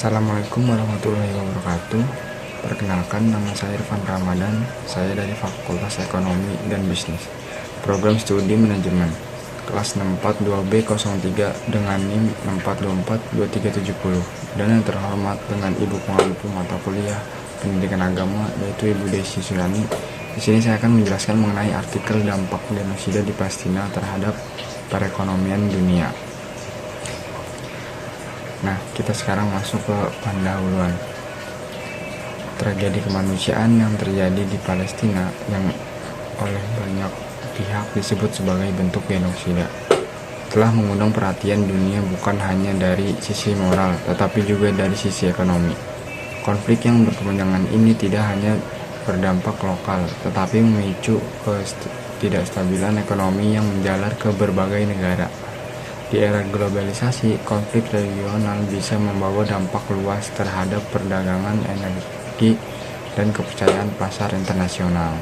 Assalamualaikum warahmatullahi wabarakatuh. Perkenalkan, nama saya Irfan Ramadan. Saya dari Fakultas Ekonomi dan Bisnis, Program Studi Manajemen, kelas 642B03 dengan NIM 6242370. Dan yang terhormat dengan Ibu Pengampu mata kuliah Pendidikan Agama, yaitu Ibu Desi Sulani. Di sini saya akan menjelaskan mengenai artikel dampak genosida di Palestina terhadap perekonomian dunia. Nah, kita sekarang masuk ke pendahuluan. Tragedi kemanusiaan yang terjadi di Palestina yang oleh banyak pihak disebut sebagai bentuk genosida telah mengundang perhatian dunia bukan hanya dari sisi moral, tetapi juga dari sisi ekonomi. Konflik yang berkepanjangan ini tidak hanya berdampak lokal, tetapi memicu ketidakstabilan ekonomi yang menjalar ke berbagai negara. Di era globalisasi, konflik regional bisa membawa dampak luas terhadap perdagangan energi dan kepercayaan pasar internasional.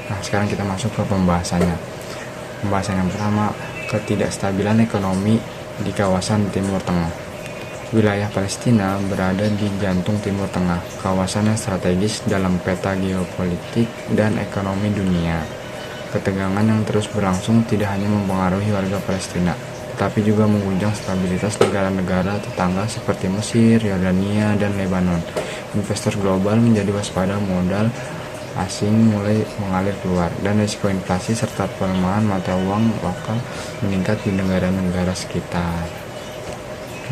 Nah, sekarang kita masuk ke pembahasannya. Pembahasan yang pertama, ketidakstabilan ekonomi di kawasan Timur Tengah. Wilayah Palestina berada di jantung Timur Tengah, kawasan yang strategis dalam peta geopolitik dan ekonomi dunia. Ketegangan yang terus berlangsung tidak hanya mempengaruhi warga Palestina, tapi juga mengguncang stabilitas negara-negara tetangga seperti Mesir, Yordania, dan Lebanon. Investor global menjadi waspada, modal asing mulai mengalir keluar, dan risiko inflasi serta pelemahan mata uang lokal meningkat di negara-negara sekitar.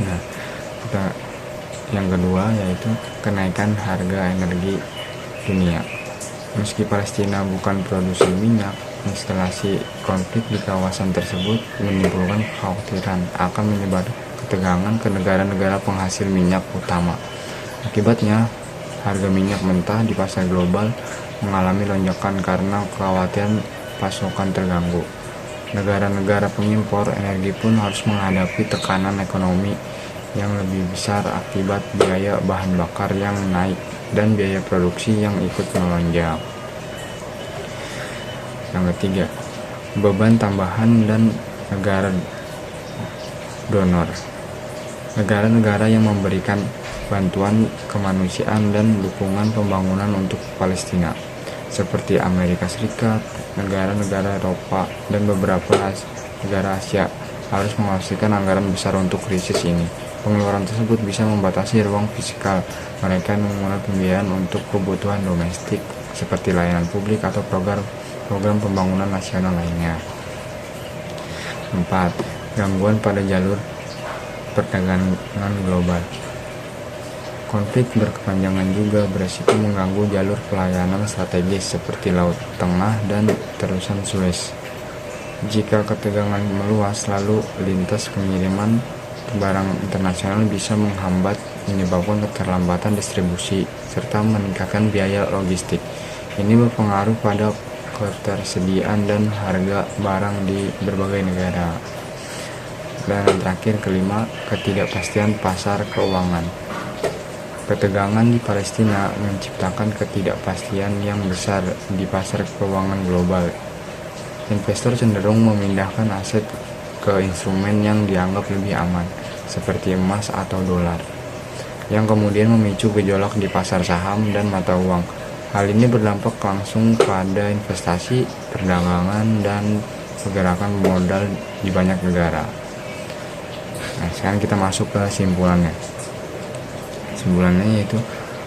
Nah, yang kedua yaitu kenaikan harga energi dunia. Meski Palestina bukan produsen minyak, instalasi konflik di kawasan tersebut menimbulkan kekhawatiran akan menyebar ketegangan ke negara-negara penghasil minyak utama. Akibatnya, harga minyak mentah di pasar global mengalami lonjakan karena kekhawatiran pasokan terganggu. Negara-negara pengimpor energi pun harus menghadapi tekanan ekonomi yang lebih besar akibat biaya bahan bakar yang naik dan biaya produksi yang ikut melonjak. Yang ketiga, beban tambahan dan negara donor. Negara-negara yang memberikan bantuan kemanusiaan dan dukungan pembangunan untuk Palestina, seperti Amerika Serikat, negara-negara Eropa, dan beberapa negara Asia, harus mengalokasikan anggaran besar untuk krisis ini. Pengeluaran tersebut bisa membatasi ruang fiskal mereka yang menggunakan pembiayaan untuk kebutuhan domestik seperti layanan publik atau program pembangunan nasional lainnya. 4. Gangguan pada jalur perdagangan global. Konflik berkepanjangan juga beresiko mengganggu jalur pelayanan strategis seperti Laut Tengah dan terusan Suez. Jika ketegangan meluas, lalu lintas pengiriman barang internasional bisa menghambat, menyebabkan keterlambatan distribusi, serta meningkatkan biaya logistik. Ini berpengaruh pada ketersediaan dan harga barang di berbagai negara. Dan yang terakhir, kelima, ketidakpastian pasar keuangan. Ketegangan di Palestina menciptakan ketidakpastian yang besar di pasar keuangan global. Investor cenderung memindahkan aset ke instrumen yang dianggap lebih aman, seperti emas atau dolar, yang kemudian memicu gejolak di pasar saham dan mata uang. Hal ini berdampak langsung pada investasi, perdagangan, dan pergerakan modal di banyak negara. Nah, sekarang kita masuk ke simpulannya. Simpulannya yaitu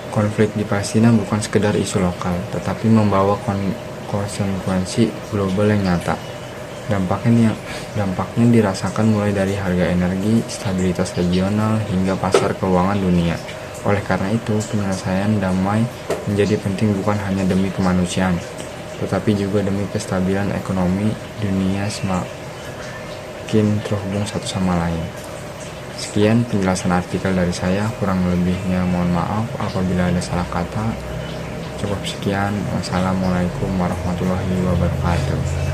konflik di Palestina bukan sekedar isu lokal, tetapi membawa konsekuensi global yang nyata. Dampaknya dirasakan mulai dari harga energi, stabilitas regional, hingga pasar keuangan dunia. Oleh karena itu, penyelesaian damai menjadi penting bukan hanya demi kemanusiaan, tetapi juga demi kestabilan ekonomi dunia semakin terhubung satu sama lain. Sekian penjelasan artikel dari saya, kurang lebihnya mohon maaf apabila ada salah kata. Cukup sekian, wassalamualaikum warahmatullahi wabarakatuh.